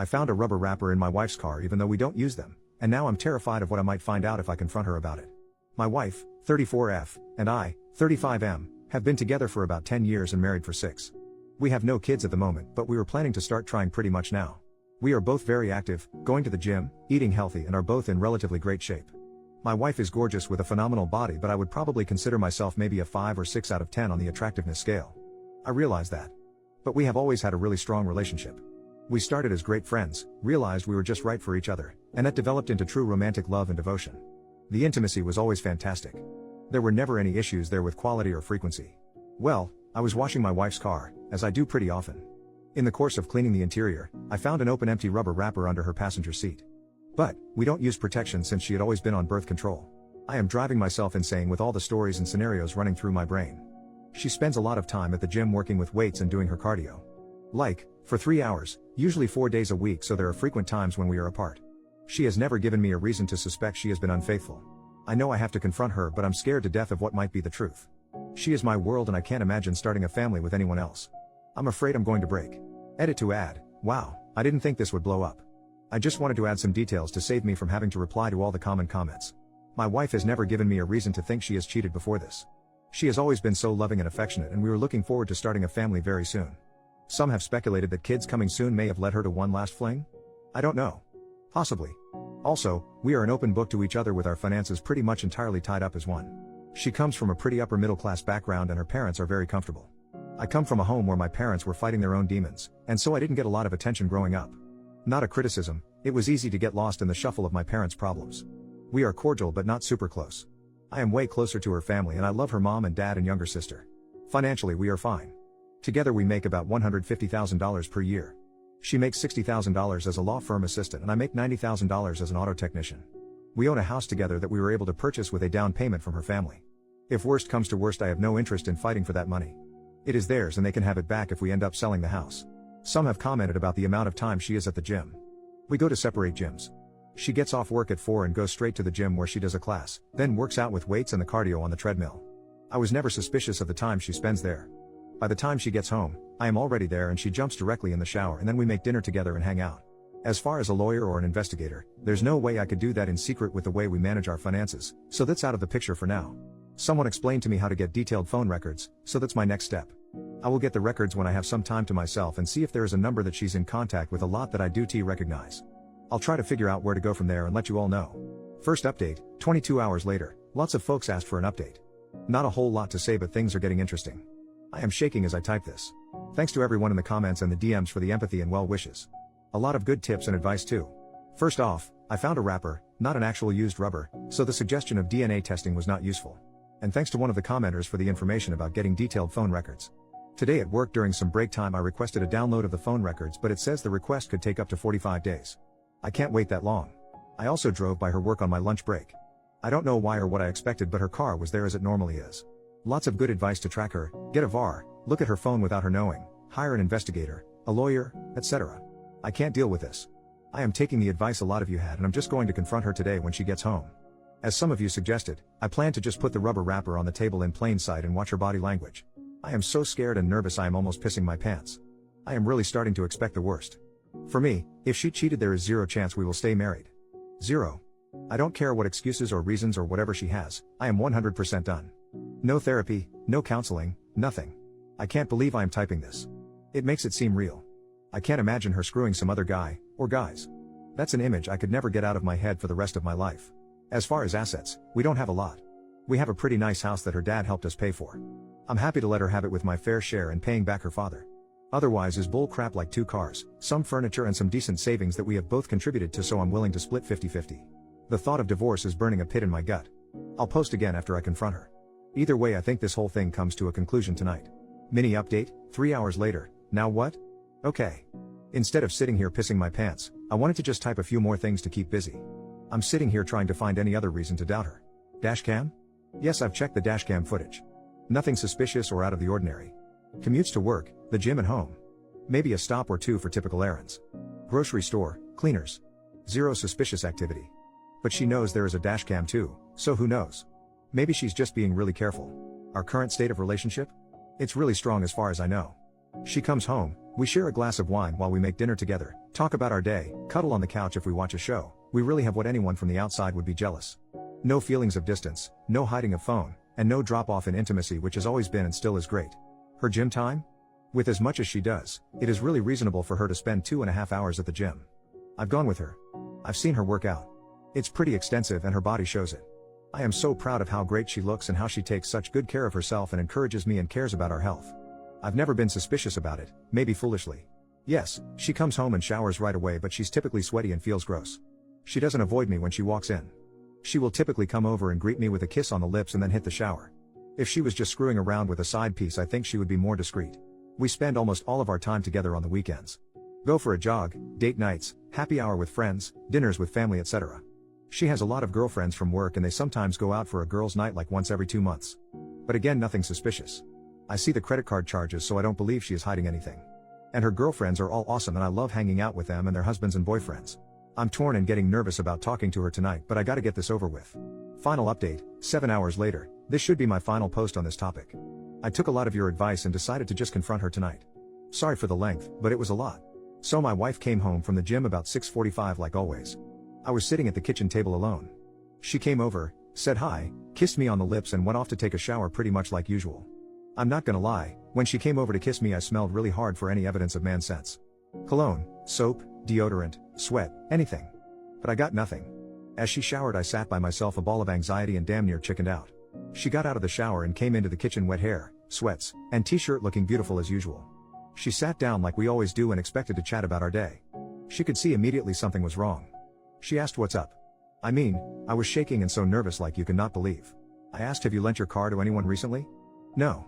I found a rubber wrapper in my wife's car even though we don't use them, and now I'm terrified of what I might find out if I confront her about it. My wife, 34F, and I, 35M, have been together for about 10 years and married for 6. We have no kids at the moment, but we were planning to start trying pretty much now. We are both very active, going to the gym, eating healthy, and are both in relatively great shape. My wife is gorgeous with a phenomenal body, but I would probably consider myself maybe a 5 or 6 out of 10 on the attractiveness scale. I realize that. But we have always had a really strong relationship. We started as great friends, realized we were just right for each other, and that developed into true romantic love and devotion. The intimacy was always fantastic. There were never any issues there with quality or frequency. Well, I was washing my wife's car, as I do pretty often. In the course of cleaning the interior, I found an open empty rubber wrapper under her passenger seat. But, we don't use protection since she had always been on birth control. I am driving myself insane with all the stories and scenarios running through my brain. She spends a lot of time at the gym working with weights and doing her cardio. Like, for 3 hours, usually 4 days a week, so there are frequent times when we are apart. She has never given me a reason to suspect she has been unfaithful. I know I have to confront her, but I'm scared to death of what might be the truth. She is my world and I can't imagine starting a family with anyone else. I'm afraid I'm going to break. Edit to add, wow, I didn't think this would blow up. I just wanted to add some details to save me from having to reply to all the common comments. My wife has never given me a reason to think she has cheated before this. She has always been so loving and affectionate, and we were looking forward to starting a family very soon. Some have speculated that kids coming soon may have led her to one last fling? I don't know. Possibly. Also, we are an open book to each other with our finances pretty much entirely tied up as one. She comes from a pretty upper middle class background and her parents are very comfortable. I come from a home where my parents were fighting their own demons, and so I didn't get a lot of attention growing up. Not a criticism, it was easy to get lost in the shuffle of my parents' problems. We are cordial but not super close. I am way closer to her family and I love her mom and dad and younger sister. Financially we are fine. Together we make about $150,000 per year. She makes $60,000 as a law firm assistant and I make $90,000 as an auto technician. We own a house together that we were able to purchase with a down payment from her family. If worst comes to worst, I have no interest in fighting for that money. It is theirs and they can have it back if we end up selling the house. Some have commented about the amount of time she is at the gym. We go to separate gyms. She gets off work at 4 and goes straight to the gym where she does a class, then works out with weights and the cardio on the treadmill. I was never suspicious of the time she spends there. By the time she gets home, I am already there and she jumps directly in the shower and then we make dinner together and hang out. As far as a lawyer or an investigator, there's no way I could do that in secret with the way we manage our finances, so that's out of the picture for now. Someone explained to me how to get detailed phone records, so that's my next step. I will get the records when I have some time to myself and see if there is a number that she's in contact with a lot that I do recognize. I'll try to figure out where to go from there and let you all know. First update, 22 hours later, lots of folks asked for an update. Not a whole lot to say, but things are getting interesting. I am shaking as I type this. Thanks to everyone in the comments and the DMs for the empathy and well wishes. A lot of good tips and advice too. First off, I found a wrapper, not an actual used rubber, so the suggestion of DNA testing was not useful. And thanks to one of the commenters for the information about getting detailed phone records. Today at work during some break time I requested a download of the phone records, but it says the request could take up to 45 days. I can't wait that long. I also drove by her work on my lunch break. I don't know why or what I expected, but her car was there as it normally is. Lots of good advice to track her, get a VAR, look at her phone without her knowing, hire an investigator, a lawyer, etc. I can't deal with this. I am taking the advice a lot of you had and I'm just going to confront her today when she gets home. As some of you suggested, I plan to just put the rubber wrapper on the table in plain sight and watch her body language. I am so scared and nervous I am almost pissing my pants. I am really starting to expect the worst. For me, if she cheated there is zero chance we will stay married. Zero. I don't care what excuses or reasons or whatever she has, I am 100% done. No therapy, no counseling, nothing. I can't believe I am typing this. It makes it seem real. I can't imagine her screwing some other guy, or guys. That's an image I could never get out of my head for the rest of my life. As far as assets, we don't have a lot. We have a pretty nice house that her dad helped us pay for. I'm happy to let her have it with my fair share and paying back her father. Otherwise is bull crap like 2 cars, some furniture and some decent savings that we have both contributed to, so I'm willing to split 50-50. The thought of divorce is burning a pit in my gut. I'll post again after I confront her. Either way, I think this whole thing comes to a conclusion tonight. Mini update, 3 hours later, now what? Okay. Instead of sitting here pissing my pants, I wanted to just type a few more things to keep busy. I'm sitting here trying to find any other reason to doubt her. Dashcam? Yes, I've checked the dashcam footage. Nothing suspicious or out of the ordinary. Commutes to work, the gym and home. Maybe a stop or two for typical errands. Grocery store, cleaners. Zero suspicious activity. But she knows there is a dashcam too, so who knows? Maybe she's just being really careful. Our current state of relationship? It's really strong as far as I know. She comes home, we share a glass of wine while we make dinner together, Talk about our day, cuddle on the couch if we watch a show. We really have what anyone from the outside would be jealous. No feelings of distance, no hiding of phone, and no drop off in intimacy, which has always been and still is great. Her gym time? With as much as she does, it is really reasonable for her to spend 2.5 hours at the gym. I've gone with her. I've seen her work out. It's pretty extensive and her body shows it. I am so proud of how great she looks and how she takes such good care of herself and encourages me and cares about our health. I've never been suspicious about it, maybe foolishly. Yes, she comes home and showers right away, but she's typically sweaty and feels gross. She doesn't avoid me when she walks in. She will typically come over and greet me with a kiss on the lips and then hit the shower. If she was just screwing around with a side piece, I think she would be more discreet. We spend almost all of our time together on the weekends. Go for a jog, date nights, happy hour with friends, dinners with family, etc. She has a lot of girlfriends from work and they sometimes go out for a girls' night like once every 2 months. But again, nothing suspicious. I see the credit card charges, so I don't believe she is hiding anything. And her girlfriends are all awesome and I love hanging out with them and their husbands and boyfriends. I'm torn and getting nervous about talking to her tonight, but I gotta get this over with. Final update, 7 hours later. This should be my final post on this topic. I took a lot of your advice and decided to just confront her tonight. Sorry for the length, but it was a lot. So my wife came home from the gym about 6:45 like always. I was sitting at the kitchen table alone. She came over, said hi, kissed me on the lips and went off to take a shower pretty much like usual. I'm not gonna lie, when she came over to kiss me I smelled really hard for any evidence of man sense. Cologne, soap, deodorant, sweat, anything. But I got nothing. As she showered I sat by myself, a ball of anxiety and damn near chickened out. She got out of the shower and came into the kitchen, wet hair, sweats, and t-shirt, looking beautiful as usual. She sat down like we always do and expected to chat about our day. She could see immediately something was wrong. She asked what's up. I was shaking and so nervous like you cannot believe. I asked, have you lent your car to anyone recently? No.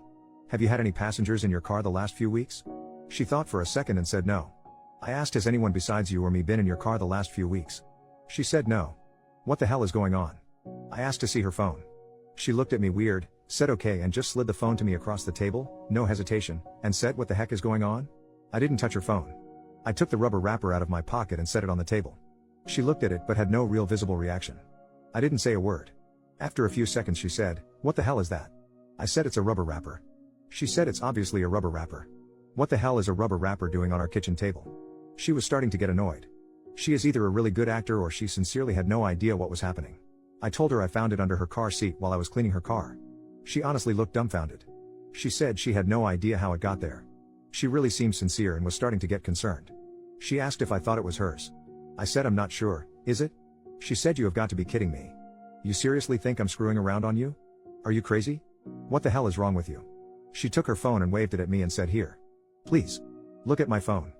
Have you had any passengers in your car the last few weeks? She thought for a second and said no. I asked, has anyone besides you or me been in your car the last few weeks? She said no. What the hell is going on? I asked to see her phone. She looked at me weird, said okay and just slid the phone to me across the table, no hesitation, and said, what the heck is going on? I didn't touch her phone. I took the rubber wrapper out of my pocket and set it on the table. She looked at it but had no real visible reaction. I didn't say a word. After a few seconds she said, what the hell is that? I said, it's a rubber wrapper. She said, it's obviously a rubber wrapper. What the hell is a rubber wrapper doing on our kitchen table? She was starting to get annoyed. She is either a really good actor or she sincerely had no idea what was happening. I told her I found it under her car seat while I was cleaning her car. She honestly looked dumbfounded. She said she had no idea how it got there. She really seemed sincere and was starting to get concerned. She asked if I thought it was hers. I said, I'm not sure, is it? She said, you have got to be kidding me. You seriously think I'm screwing around on you? Are you crazy? What the hell is wrong with you? She took her phone and waved it at me and said, here. Please. Look at my phone.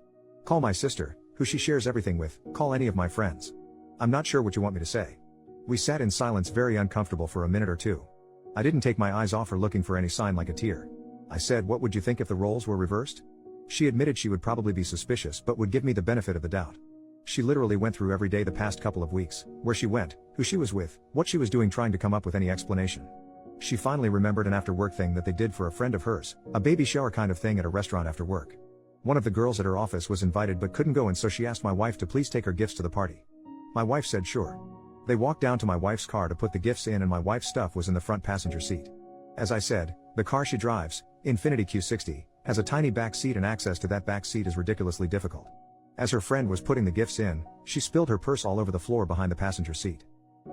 Call my sister, who she shares everything with, call any of my friends. I'm not sure what you want me to say. We sat in silence, very uncomfortable for a minute or two. I didn't take my eyes off her, looking for any sign like a tear. I said, what would you think if the roles were reversed? She admitted she would probably be suspicious but would give me the benefit of the doubt. She literally went through every day the past couple of weeks, where she went, who she was with, what she was doing, trying to come up with any explanation. She finally remembered an after-work thing that they did for a friend of hers, a baby shower kind of thing at a restaurant after work. One of the girls at her office was invited but couldn't go, and so she asked my wife to please take her gifts to the party. My wife said sure. They walked down to my wife's car to put the gifts in and my wife's stuff was in the front passenger seat. As I said, the car she drives, Infiniti Q60, has a tiny back seat and access to that back seat is ridiculously difficult. As her friend was putting the gifts in, she spilled her purse all over the floor behind the passenger seat.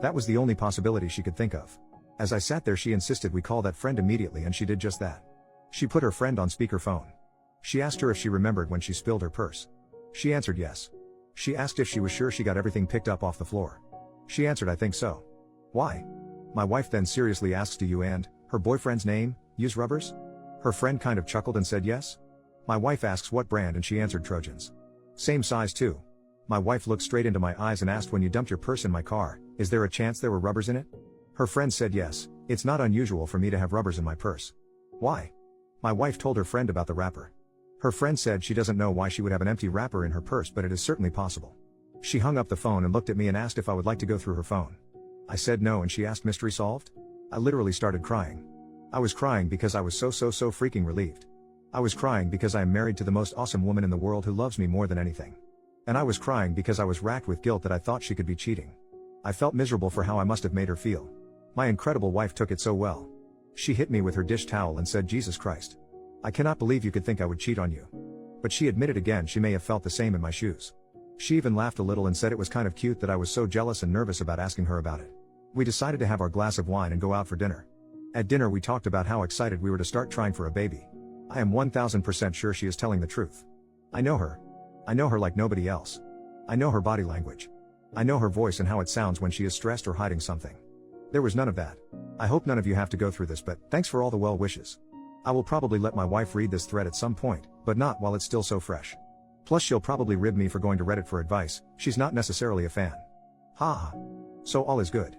That was the only possibility she could think of. As I sat there, she insisted we call that friend immediately, and she did just that. She put her friend on speakerphone. She asked her if she remembered when she spilled her purse. She answered yes. She asked if she was sure she got everything picked up off the floor. She answered, I think so. Why? My wife then seriously asks, do you and her boyfriend's name use rubbers? Her friend kind of chuckled and said yes. My wife asks what brand and she answered Trojans. Same size too. My wife looked straight into my eyes and asked, when you dumped your purse in my car, is there a chance there were rubbers in it? Her friend said yes, it's not unusual for me to have rubbers in my purse. Why? My wife told her friend about the wrapper. Her friend said she doesn't know why she would have an empty wrapper in her purse, but it is certainly possible. She hung up the phone and looked at me and asked if I would like to go through her phone. I said no, and she asked, mystery solved? I literally started crying. I was crying because I was so freaking relieved. I was crying because I am married to the most awesome woman in the world who loves me more than anything. And I was crying because I was racked with guilt that I thought she could be cheating. I felt miserable for how I must have made her feel. My incredible wife took it so well. She hit me with her dish towel and said, Jesus Christ. I cannot believe you could think I would cheat on you. But she admitted again she may have felt the same in my shoes. She even laughed a little and said it was kind of cute that I was so jealous and nervous about asking her about it. We decided to have our glass of wine and go out for dinner. At dinner we talked about how excited we were to start trying for a baby. I am 1000% sure she is telling the truth. I know her. I know her like nobody else. I know her body language. I know her voice and how it sounds when she is stressed or hiding something. There was none of that. I hope none of you have to go through this, but thanks for all the well wishes. I will probably let my wife read this thread at some point, but not while it's still so fresh. Plus she'll probably rib me for going to Reddit for advice, she's not necessarily a fan. Haha. So all is good.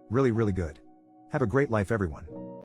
Really, really good. Have a great life everyone.